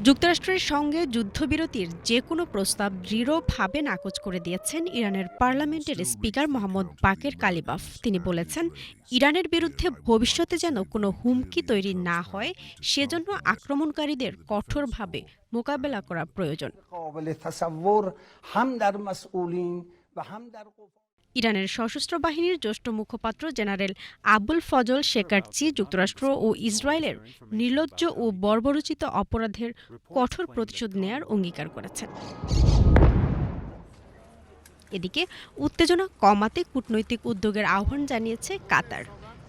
যুক্তরাষ্ট্রের সঙ্গে যুদ্ধবিরতির যে কোনো প্রস্তাব দৃঢ়ভাবে নাকচ করে দিয়েছেন ইরানের পার্লামেন্টের স্পিকার মোহাম্মদ বাকের কালিবাফ। তিনি বলেছেন, ইরানের বিরুদ্ধে ভবিষ্যতে যেন কোনো হুমকি তৈরি না হয় সেজন্য আক্রমণকারীদের কঠোরভাবে মোকাবেলা করা প্রয়োজন। ইরানের সশস্ত্র বাহিনীর জ্যেষ্ঠ মুখপাত্র জেনারেল আবুল ফজল শেকারচি যুক্তরাষ্ট্র ও ইসরায়েলের নির্লজ্জ ও বর্বরোচিত অপরাধের কঠোর প্রতিশোধ নেয়ার অঙ্গীকার করেছেন। এদিকে উত্তেজনা কমাতে কূটনৈতিক উদ্যোগের আহ্বান জানিয়েছে কাতার।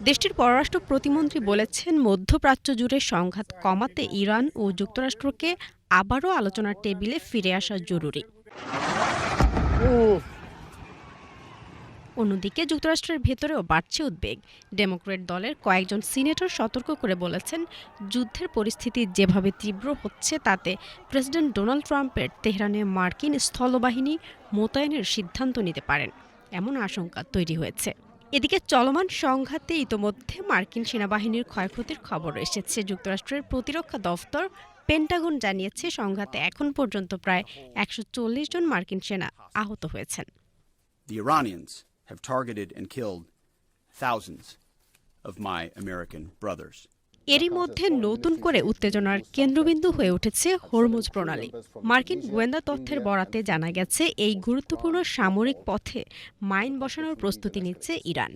দেশটির পররাষ্ট্র প্রতিমন্ত্রী বলেছেন, মধ্যপ্রাচ্য জুড়ে সংঘাত কমাতে ইরান ও যুক্তরাষ্ট্রকে আবারও আলোচনার টেবিলে ফিরে আসা জরুরি। অন্যদিকে যুক্তরাষ্ট্রের ভেতরেও বাড়ছে উদ্বেগ। ডেমোক্র্যাট দলের কয়েকজন সিনেটর সতর্ক করে বলেছেন, যুদ্ধের পরিস্থিতি যেভাবে তীব্র হচ্ছে তাতে প্রেসিডেন্ট ডোনাল্ড ট্রাম্পের তেহরানে মার্কিন স্থলবাহিনী মোতায়েনের সিদ্ধান্ত নিতে পারেন এমন আশঙ্কা তৈরি হয়েছে। এদিকে চলমান সংঘাতে ইতোমধ্যে মার্কিন সেনাবাহিনীর ক্ষয়ক্ষতির খবর এসেছে। যুক্তরাষ্ট্রের প্রতিরক্ষা দফতর পেন্টাগন জানিয়েছে, সংঘাতে এখন পর্যন্ত প্রায় ১৪০ জন মার্কিন সেনা আহত হয়েছেন। The Iranians have targeted and killed thousands of my American brothers. এরই মধ্যে নতুন করে উত্তেজনার কেন্দ্রবিন্দু হয়ে উঠেছে হরমুজ প্রণালী। মার্কিন গোয়েন্দা তথ্যের বরাতে জানা গেছে, এই গুরুত্বপূর্ণ সামরিক পথে মাইন বসানোর প্রস্তুতি নিচ্ছে ইরান।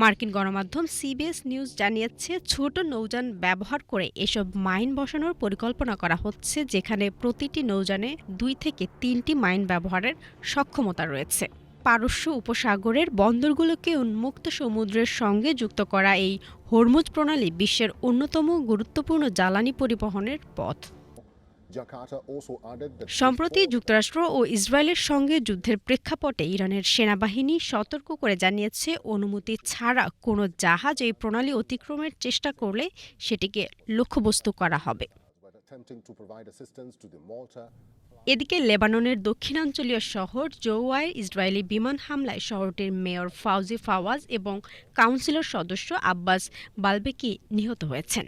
মার্কিন গণমাধ্যম সিবিএস নিউজ জানিয়েছে, ছোট নৌযান ব্যবহার করে এসব মাইন বসানোর পরিকল্পনা করা হচ্ছে, যেখানে প্রতিটি নৌযানে 2 থেকে 3টি মাইন ব্যবহারের সক্ষমতা রয়েছে। পারস্য উপসাগরের বন্দরগুলোকে উন্মুক্ত সমুদ্রের সঙ্গে যুক্ত করা এই হরমুজ প্রণালী বিশ্বের অন্যতম গুরুত্বপূর্ণ জ্বালানি পরিবহনের পথ। সম্প্রতি যুক্তরাষ্ট্র ও ইসরায়েলের সঙ্গে যুদ্ধের প্রেক্ষাপটে ইরানের সেনাবাহিনী সতর্ক করে জানিয়েছে, অনুমতি ছাড়া কোনো জাহাজ এই প্রণালী অতিক্রমের চেষ্টা করলে সেটিকে লক্ষ্যবস্তু করা হবে। এদিকে লেবাননের দক্ষিণাঞ্চলীয় শহর জৌয়ায় ইসরায়েলি বিমান হামলায় শহরটির মেয়র ফাউজি ফাওয়াজ এবং কাউন্সিলর সদস্য আব্বাস বালবেকি নিহত হয়েছেন।